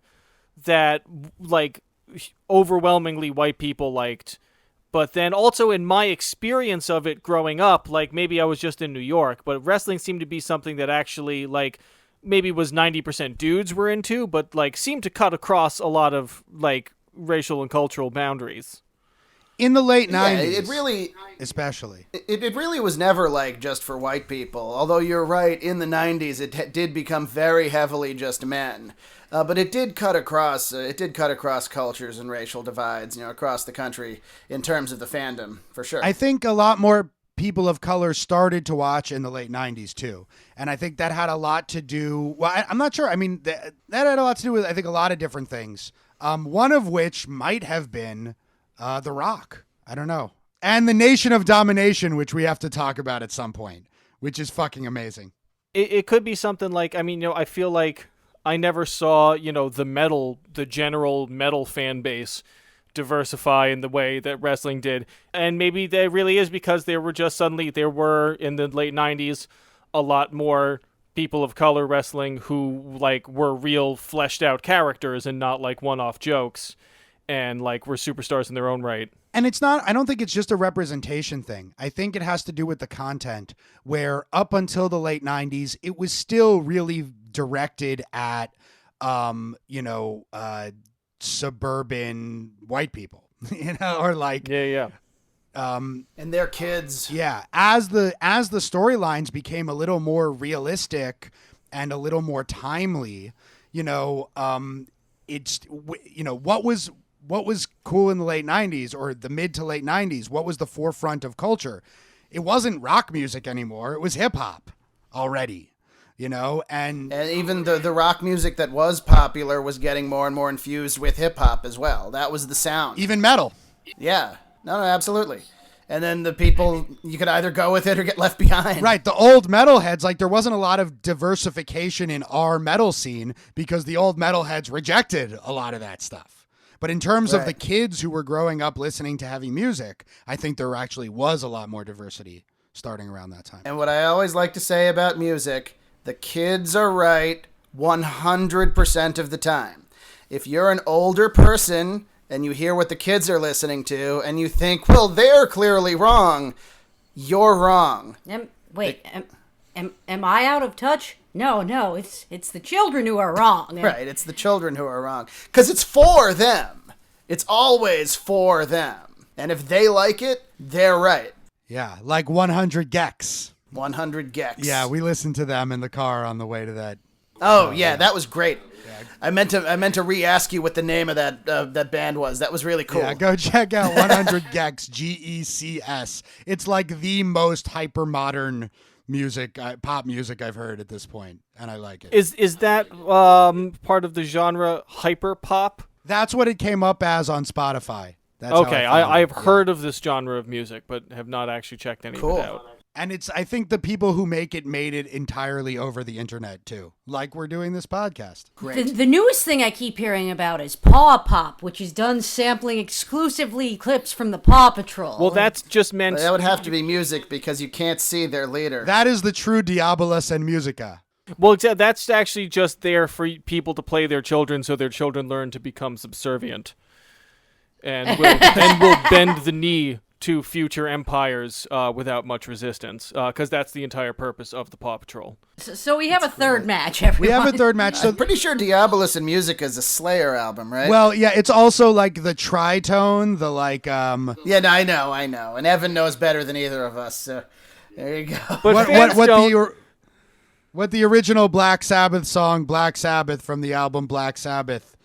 that, like, overwhelmingly white people liked. But then also in my experience of it growing up, like, maybe I was just in New York, but wrestling seemed to be something that actually, like, maybe was 90% dudes were into, but, like, seemed to cut across a lot of, like, racial and cultural boundaries. in the late Yeah, 90s. it really... Especially. It really was never like just for white people. Although you're right, in the 90s it did become very heavily just men. But it did cut across cultures and racial divides, you know, across the country in terms of the fandom, for sure. I think a lot more people of color started to watch in the late 90s too. And I think that had a lot to do, well, I'm not sure. I mean, that had a lot to do with, I think, a lot of different things. One of which might have been The Rock. I don't know. And the Nation of Domination, which we have to talk about at some point, which is fucking amazing. It could be something like, I mean, you know, I feel like I never saw, you know, the general metal fan base diversify in the way that wrestling did. And maybe that really is because there were in the late 90s, a lot more people of color wrestling who like were real fleshed out characters and not like one-off jokes and like were superstars in their own right. And it's not, I don't think it's just a representation thing. I think it has to do with the content, where up until the late 90s, it was still really directed at, suburban white people, or like, Yeah. And their kids. yeah, as the storylines became a little more realistic and a little more timely, what was cool in the late 90s or the mid to late 90s? What was the forefront of culture? It wasn't rock music anymore. It was hip hop already, and even the rock music that was popular was getting more and more infused with hip hop as well. That was the sound. even metal. Yeah. No, absolutely. And then the people, you could either go with it or get left behind. Right. The old metalheads, like there wasn't a lot of diversification in our metal scene because the old metalheads rejected a lot of that stuff. But in terms of the kids who were growing up listening to heavy music, I think there actually was a lot more diversity starting around that time. And what I always like to say about music, the kids are right 100% of the time. If you're an older person and you hear what the kids are listening to and you think, well, they're clearly wrong, you're wrong. Am I out of touch? No, it's the children who are wrong. Right, it's the children who are wrong. Because it's for them. It's always for them. And if they like it, they're right. Yeah, like 100 Gex. 100 Gex. Yeah, we listened to them in the car on the way to that. Oh, yeah, that was great. I meant to re-ask you what the name of that band was. That was really cool. Yeah, go check out 100 Gex, Gecs. It's like the most hyper modern pop music I've heard at this point, and I like it. Is that part of the genre hyper pop? That's what it came up as on Spotify. That's Okay, how I found I've it. heard of this genre of music, but have not actually checked any Cool. of it out. And I think the people who make it made it entirely over the internet too, like we're doing this podcast. The newest thing I keep hearing about is Paw Pop, which is done sampling exclusively clips from the Paw Patrol. Well, that's just meant. That would have to be music because you can't see their leader. That is the true Diabolus and Musica. Well, that's actually just there for people to play their children, so their children learn to become subservient, and will bend the knee to future empires without much resistance, because that's the entire purpose of the Paw Patrol. So we have a third match, everyone. We have a third match. So I'm pretty sure Diabolus and Music is a Slayer album, right? well, yeah, it's also like the tritone, the like yeah, no, I know. And Evan knows better than either of us, so there you go. But fans don't. what the original Black Sabbath song Black Sabbath from the album Black Sabbath,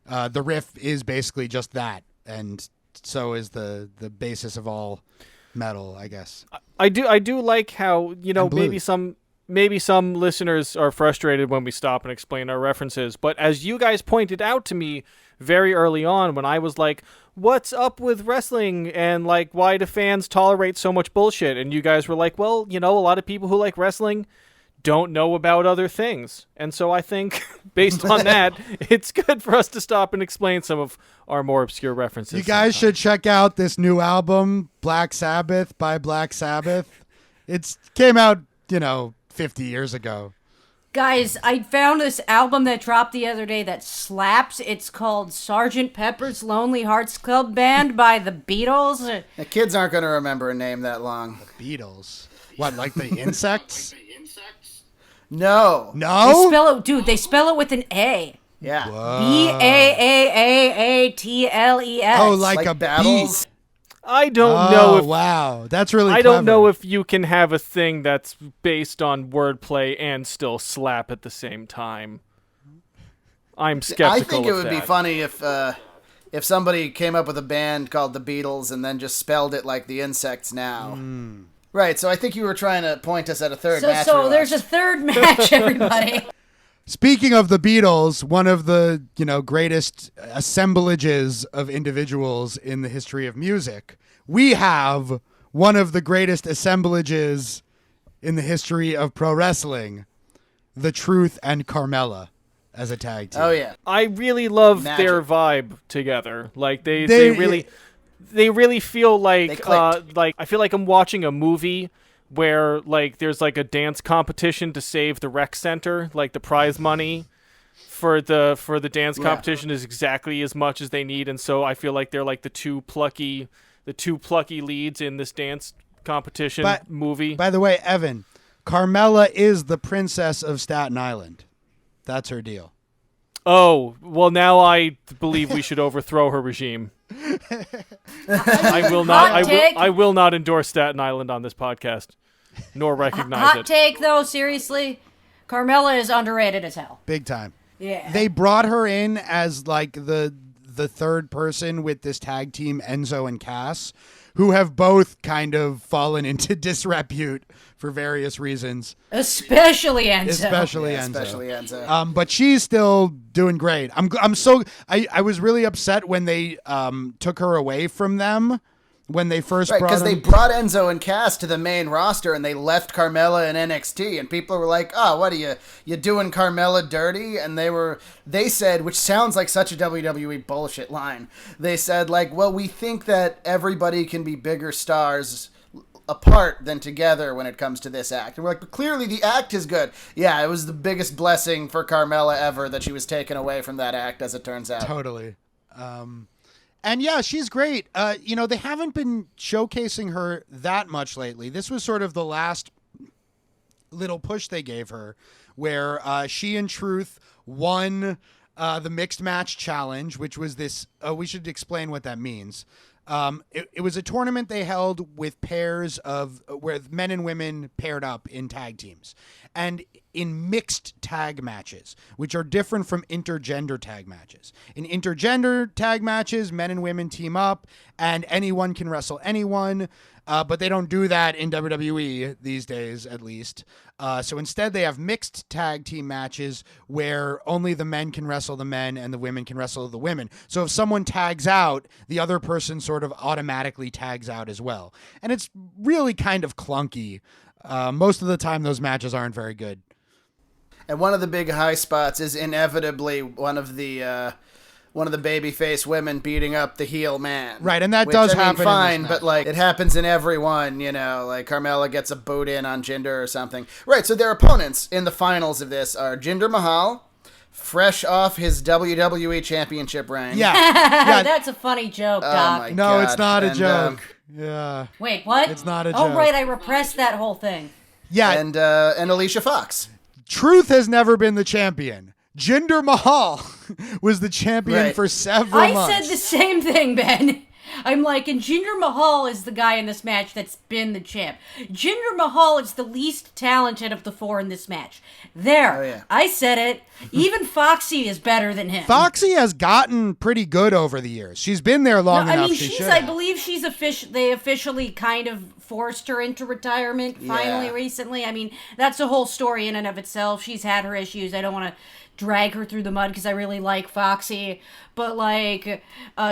the riff is basically just that, and so is the basis of all metal, I guess. I do like how, And blues. maybe some listeners are frustrated when we stop and explain our references, but as you guys pointed out to me very early on when I was like, what's up with wrestling and like why do fans tolerate so much bullshit? And you guys were like, well, a lot of people who like wrestling don't know about other things. And so I think based on that, it's good for us to stop and explain some of our more obscure references. You guys should check out this new album, Black Sabbath by Black Sabbath. It came out, 50 years ago. Guys, I found this album that dropped the other day that slaps. It's called Sgt. Pepper's Lonely Hearts Club Band by the Beatles. The kids aren't going to remember a name that long. Beatles. What, like the insects? No. No? They spell it with an A. Yeah. Baatles. Oh, like a battles. beat. I don't know if wow. That's really I clever. don't know if you can have a thing that's based on wordplay and still slap at the same time. I'm skeptical. I think it of would that. be funny if somebody came up with a band called the Beatles and then just spelled it like the insects now. Right, so I think you were trying to point us at a third match. So there's a third match, everybody. Speaking of the Beatles, one of the, greatest assemblages of individuals in the history of music, we have one of the greatest assemblages in the history of pro wrestling, The Truth and Carmella as a tag team. Oh, yeah. I really love Magic. their vibe together. Like they really feel They like clicked. I feel like I'm watching a movie where like there's like a dance competition to save the rec center, like the prize money for the dance competition is exactly as much as they need, and so I feel like they're like the two plucky leads in this dance competition movie. By the way, Evan, Carmella is the princess of Staten Island. That's her deal. Oh, well, now I believe we should overthrow her regime. I will not. I will not endorse Staten Island on this podcast, nor recognize it. Hot take, though. Seriously, Carmella is underrated as hell. Big time. Yeah. They brought her in as like the third person with this tag team, Enzo and Cass, who have both kind of fallen into disrepute for various reasons. Especially Enzo. Especially Enzo. Enzo. But she's still doing great. I was really upset when they took her away from them when they first brought because they brought Enzo and Cass to the main roster and they left Carmella in NXT, and people were like, "Oh, what are you doing Carmella dirty?" And they said, which sounds like such a WWE bullshit line. They said like, "Well, we think that everybody can be bigger stars apart than together when it comes to this act." And we're like, "But clearly the act is good." Yeah, it was the biggest blessing for Carmella ever that she was taken away from that act, as it turns out. Totally. And yeah, she's great. They haven't been showcasing her that much lately. This was sort of the last little push they gave her, where she and Truth won the mixed match challenge, which was this. We should explain what that means. It was a tournament they held with pairs of where men and women paired up in tag teams and in mixed tag matches, which are different from intergender tag matches. In intergender tag matches, men and women team up and anyone can wrestle anyone. But they don't do that in WWE these days, at least. So instead, they have mixed tag team matches where only the men can wrestle the men and the women can wrestle the women. So if someone tags out, the other person sort of automatically tags out as well. And it's really kind of clunky. Most of the time, those matches aren't very good. And one of the big high spots is inevitably one of the babyface women beating up the heel man. Right, and that does happen. Fine, but like it happens in every one, like Carmella gets a boot in on Jinder or something. Right, so their opponents in the finals of this are Jinder Mahal, fresh off his WWE Championship reign. Yeah. That's a funny joke, Oh Doc. my No, God. it's not a And, joke. Yeah. Wait, what? It's not a Oh, joke. right, I repressed that whole thing. Yeah. And Alicia Fox. Truth has never been the champion. Jinder Mahal was the champion for several months. I said the same thing, Ben. I'm like, and Jinder Mahal is the guy in this match that's been the champ. Jinder Mahal is the least talented of the four in this match. There. Oh, yeah. I said it. Even Foxy is better than him. Foxy has gotten pretty good over the years. She's been there long enough. I mean, she should I have. believe they officially kind of forced her into retirement finally Yeah. recently. I mean, that's a whole story in and of itself. She's had her issues. I don't want to drag her through the mud because I really like Foxy, but like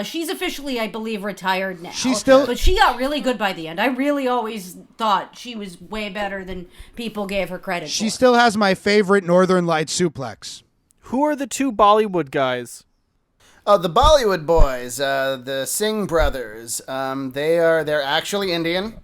she's officially, I believe, retired now. But she got really good by the end. I really always thought she was way better than people gave her credit for. She still has my favorite Northern Light suplex. Who are the two Bollywood guys? The Bollywood boys, the Singh brothers. They're actually Indian.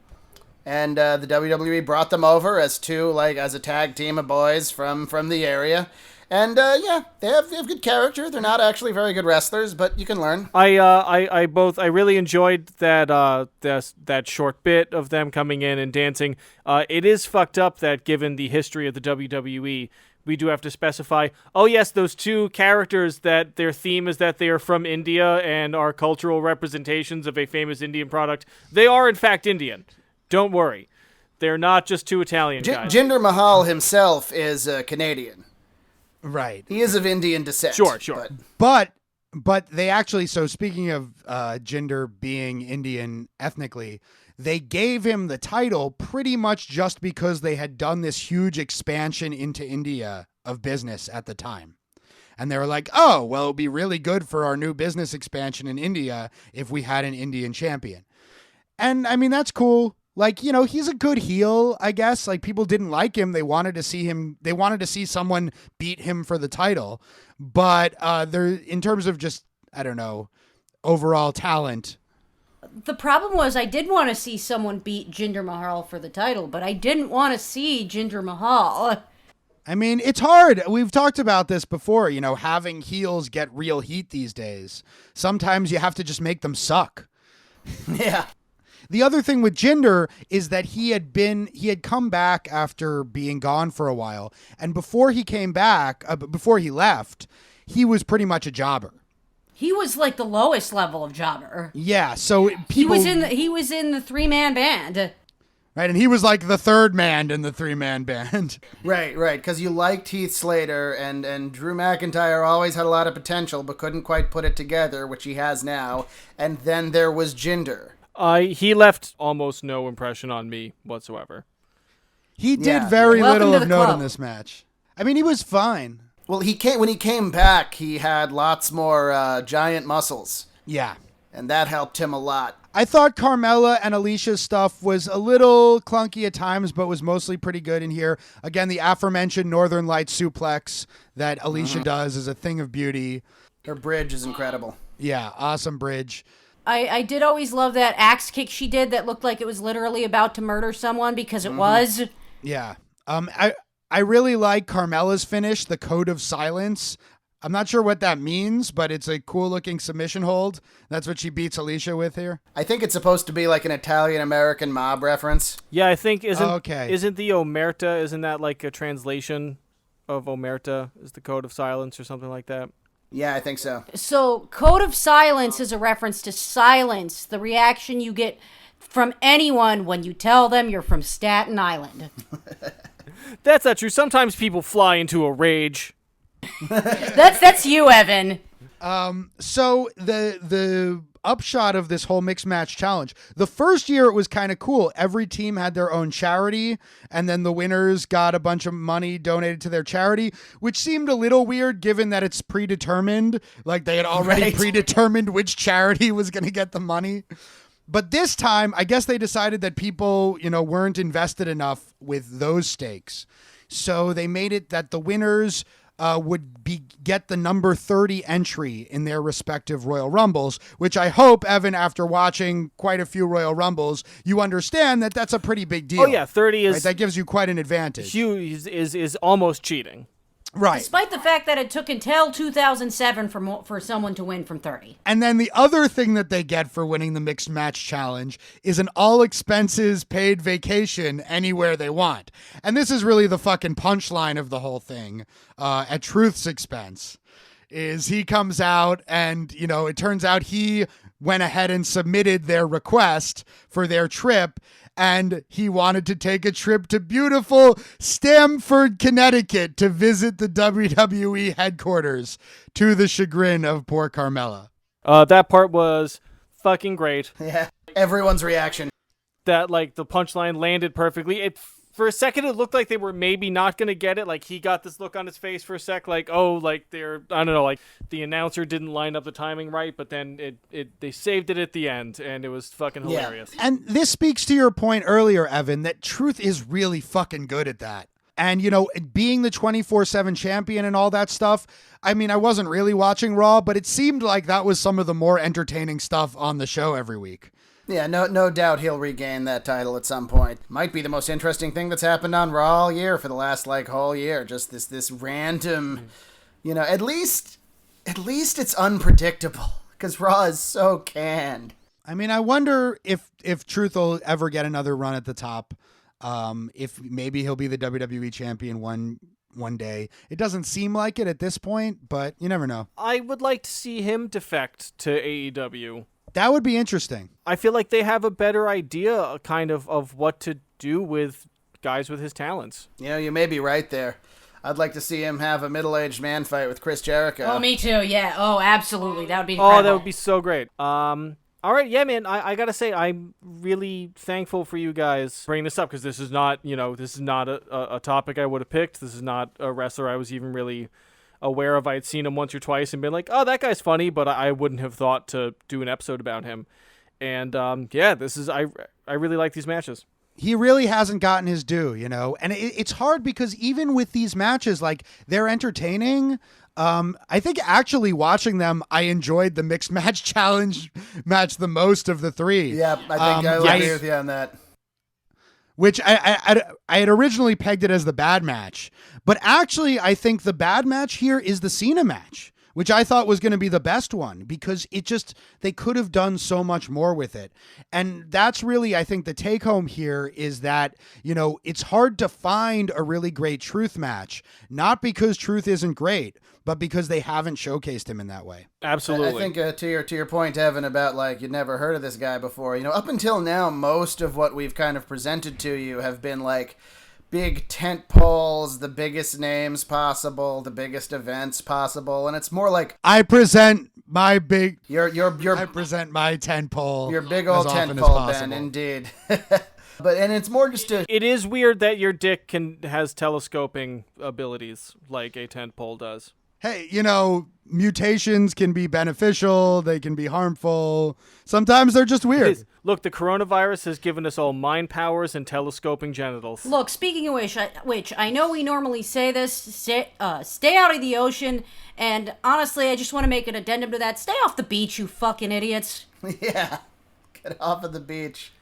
And the WWE brought them over as a tag team of boys from the area. And they have good character. They're not actually very good wrestlers, but you can learn. I really enjoyed that short bit of them coming in and dancing. It is fucked up that given the history of the WWE, we do have to specify, oh yes, those two characters that their theme is that they are from India and are cultural representations of a famous Indian product. They are in fact Indian. Don't worry. They're not just two Italian guys. Jinder Mahal himself is Canadian. Right. He is of Indian descent. Sure. But they actually, so speaking of Jinder being Indian ethnically, they gave him the title pretty much just because they had done this huge expansion into India of business at the time. And they were like, oh, well, it would be really good for our new business expansion in India if we had an Indian champion. And I mean, that's cool. Like, he's a good heel, I guess. Like, people didn't like him. They wanted to see someone beat him for the title. But in terms of just, I don't know, overall talent. The problem was I did want to see someone beat Jinder Mahal for the title, but I didn't want to see Jinder Mahal. I mean, it's hard. We've talked about this before, you know, having heels get real heat these days. Sometimes you have to just make them suck. Yeah. The other thing with Jinder is that he had come back after being gone for a while. And before he came back, before he left, he was pretty much a jobber. He was like the lowest level of jobber. Yeah, so He was in the 3-man band. Right, and he was like the third man in the 3-man band. Right, because you liked Heath Slater, and Drew McIntyre always had a lot of potential, but couldn't quite put it together, which he has now. And then there was Jinder. He left almost no impression on me whatsoever. He did Yeah. very Welcome little to of the note club. in this match. I mean, he was fine. Well, when he came back, he had lots more giant muscles, Yeah. and that helped him a lot. I thought Carmella and Alicia's stuff was a little clunky at times, but was mostly pretty good in here. Again, the aforementioned Northern Light suplex that Alicia does is a thing of beauty. Her bridge is incredible. Yeah, awesome bridge. I did always love that axe kick she did that looked like it was literally about to murder someone because it was. Yeah. I really like Carmella's finish, the Code of Silence. I'm not sure what that means, but it's a cool looking submission hold. That's what she beats Alicia with here. I think it's supposed to be like an Italian-American mob reference. Yeah, I think isn't the Omerta, isn't that like a translation of Omerta? Is the Code of Silence or something like that? Yeah, I think so. So, Code of Silence is a reference to silence, the reaction you get from anyone when you tell them you're from Staten Island. That's not true. Sometimes people fly into a rage. That's you, Evan. So the upshot of this whole mixed match challenge, the first year it was kind of cool. Every team had their own charity, and then the winners got a bunch of money donated to their charity, which seemed a little weird given that it's predetermined. Like they had already predetermined which charity was going to get the money. But this time, I guess they decided that people, you know, weren't invested enough with those stakes. So they made it that the winners get the number 30 entry in their respective Royal Rumbles, which I hope, Evan, after watching quite a few Royal Rumbles, you understand that that's a pretty big deal. Oh yeah, 30 is right? That gives you quite an advantage. huge. Is almost cheating. Right. Despite the fact that it took until 2007 for someone to win from 30. And then the other thing that they get for winning the mixed match challenge is an all expenses paid vacation anywhere they want. And this is really the fucking punchline of the whole thing, at Truth's expense, is he comes out and, you know, it turns out he went ahead and submitted their request for their trip, and he wanted to take a trip to beautiful Stamford, Connecticut to visit the WWE headquarters, to the chagrin of poor Carmella. That part was fucking great. Yeah, everyone's reaction. That like the punchline landed perfectly. For a second, it looked like they were maybe not going to get it. Like, he got this look on his face for a sec, like, oh, like, I don't know, like, the announcer didn't line up the timing right, but then they saved it at the end, and it was fucking hilarious. And this speaks to your point earlier, Evan, that Truth is really fucking good at that. And, you know, being the 24/7 champion and all that stuff, I mean, I wasn't really watching Raw, but it seemed like that was some of the more entertaining stuff on the show every week. Yeah, no doubt he'll regain that title at some point. Might be the most interesting thing that's happened on Raw all year for the last whole year. Just this random, you know. At least it's unpredictable because Raw is so canned. I mean, I wonder if Truth will ever get another run at the top. If maybe he'll be the WWE champion one day. It doesn't seem like it at this point, but you never know. I would like to see him defect to AEW. That would be interesting. I feel like they have a better idea kind of what to do with guys with his talents. You know, you may be right there. I'd like to see him have a middle-aged man fight with Chris Jericho. Oh, me too. Yeah. Oh, absolutely. That would be incredible. Oh, that would be so great. All right, yeah, man. I gotta say, I'm really thankful for you guys bringing this up because this is not, a topic I would have picked. This is not a wrestler I was even really aware of. I had seen him once or twice and been like, oh, that guy's funny, but I wouldn't have thought to do an episode about him. And yeah, I really like these matches. he really hasn't gotten his due, and it's hard because even with these matches, like, they're entertaining. I think actually watching them, I enjoyed the mixed match challenge match the most of the three. Yeah, I think I would agree with you on that. Which I had originally pegged it as the bad match, but actually I think the bad match here is the Cena match, which I thought was going to be the best one because they could have done so much more with it. And that's really, I think, the take home here is that, it's hard to find a really great Truth match, not because Truth isn't great, but because they haven't showcased him in that way. Absolutely. I think to your point, Evan, about like you'd never heard of this guy before. Up until now, most of what we've kind of presented to you have been like big tent poles, the biggest names possible, the biggest events possible, and it's more like I present my big. I present my tent pole. Your big old as tent often as pole, possible. Ben, indeed. And it's more just a. It is weird that your dick has telescoping abilities like a tent pole does. Hey, mutations can be beneficial. They can be harmful. Sometimes they're just weird. Look, the coronavirus has given us all mind powers and telescoping genitals. Look, speaking of which, I know we normally say this, stay out of the ocean, and honestly, I just want to make an addendum to that. Stay off the beach, you fucking idiots. Yeah, get off of the beach.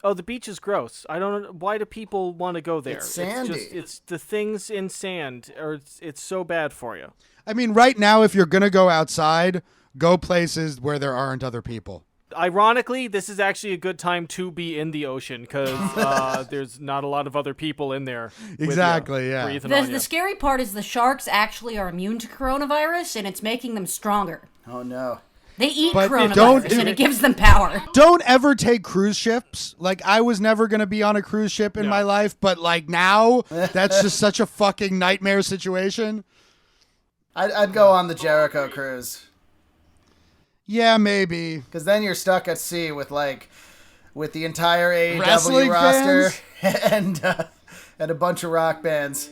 Oh, the beach is gross. I don't know. Why do people want to go there? It's sandy. It's the things in sand, or it's so bad for you. I mean, right now, if you're going to go outside, go places where there aren't other people. Ironically, this is actually a good time to be in the ocean because there's not a lot of other people in there. Exactly, yeah. Breathing on you. The scary part is the sharks actually are immune to coronavirus, and it's making them stronger. Oh, no. They eat But coronavirus, and it gives them power. Don't ever take cruise ships. Like, I was never going to be on a cruise ship in my life, but, like, now, that's just such a fucking nightmare situation. I'd go on the Jericho cruise. Yeah, maybe. Because then you're stuck at sea with the entire AEW Wrestling roster and a bunch of rock bands.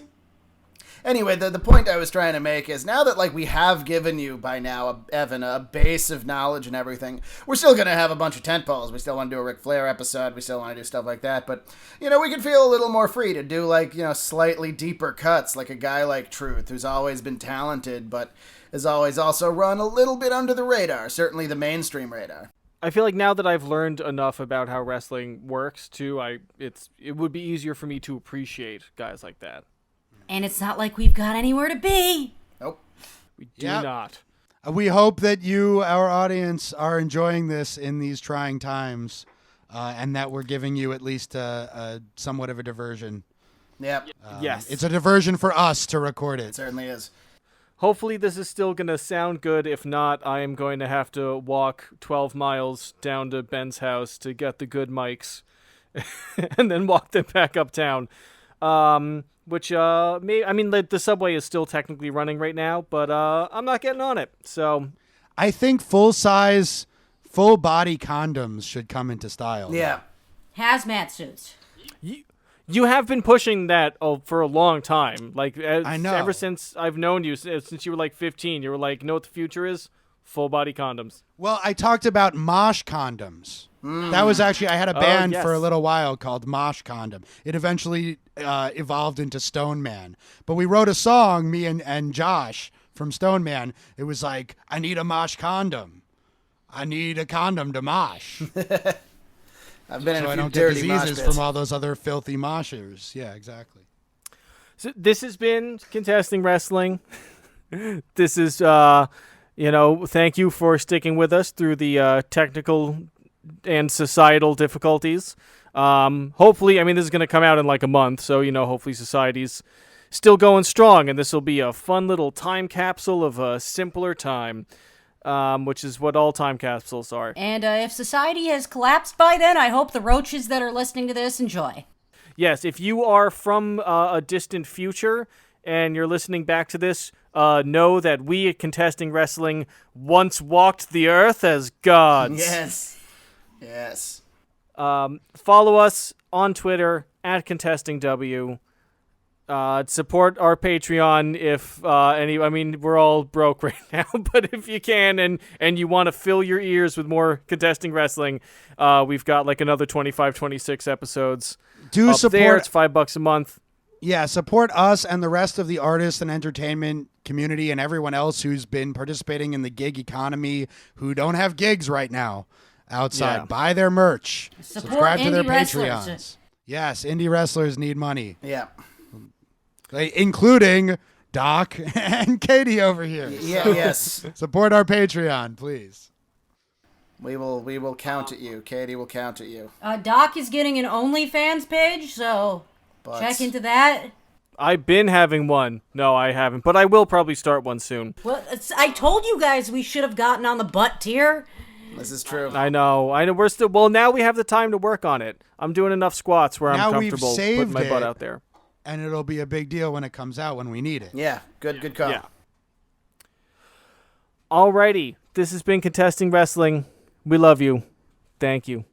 Anyway, the point I was trying to make is now that like we have given you by now, Evan, a base of knowledge and everything, we're still going to have a bunch of tentpoles. We still want to do a Ric Flair episode. We still want to do stuff like that. But, we can feel a little more free to do like, slightly deeper cuts like a guy like Truth, who's always been talented, but has always also run a little bit under the radar, certainly the mainstream radar. I feel like now that I've learned enough about how wrestling works, too, it would be easier for me to appreciate guys like that. And it's not like we've got anywhere to be. Nope. We do not. We hope that you, our audience, are enjoying this in these trying times, and that we're giving you at least a somewhat of a diversion. Yep. Yes. It's a diversion for us to record it. It certainly is. Hopefully this is still going to sound good. If not, I am going to have to walk 12 miles down to Ben's house to get the good mics and then walk them back uptown. Which, the subway is still technically running right now, but I'm not getting on it. So I think full-size, full-body condoms should come into style. Yeah. Hazmat suits. you have been pushing that for a long time. Like, I know. Ever since I've known you, since you were like 15, you were like, what the future is? Full-body condoms. Well, I talked about Mosh condoms. That was actually, I had a band yes. for a little while called Mosh Condom. It eventually evolved into Stone Man. But we wrote a song, me and Josh from Stone Man. It was like, I need a Mosh condom. I need a condom to mosh. I've been in So a I few don't get dirty mosh diseases pits. from all those other filthy moshers. Yeah, exactly. So this has been Contesting Wrestling. This is, thank you for sticking with us through the technical and societal difficulties. Hopefully, this is going to come out in like a month, so, hopefully society's still going strong, and this will be a fun little time capsule of a simpler time, which is what all time capsules are. And if society has collapsed by then, I hope the roaches that are listening to this enjoy. Yes, if you are from a distant future and you're listening back to this, know that we at Contesting Wrestling once walked the earth as gods. Yes. Yes. Follow us on Twitter at ContestingW. Support our Patreon if any. I mean, we're all broke right now, but if you can and you want to fill your ears with more Contesting Wrestling, we've got like another 25, 26 episodes. Do up support. there. It's $5 a month. Yeah, support us and the rest of the artists and entertainment community and everyone else who's been participating in the gig economy who don't have gigs right now outside. Yeah. Buy their merch. Support Subscribe to their indie wrestlers. Patreons. Yes, indie wrestlers need money, Yeah. including Doc and Katie over here. Yeah. So Yes. support our Patreon, please. We will count at you. Katie will count at you. Doc is getting an OnlyFans page, so But check into that. I've been having one. No, I haven't, but I will probably start one soon. Well, I told you guys we should have gotten on the butt tier. this is true. I know. We're still. Well, now we have the time to work on it. I'm doing enough squats where Now I'm we've comfortable saved putting my butt it. out there. And it'll be a big deal when it comes out when we need it. Yeah. Good call. Yeah. Alrighty. This has been Contesting Wrestling. We love you. Thank you.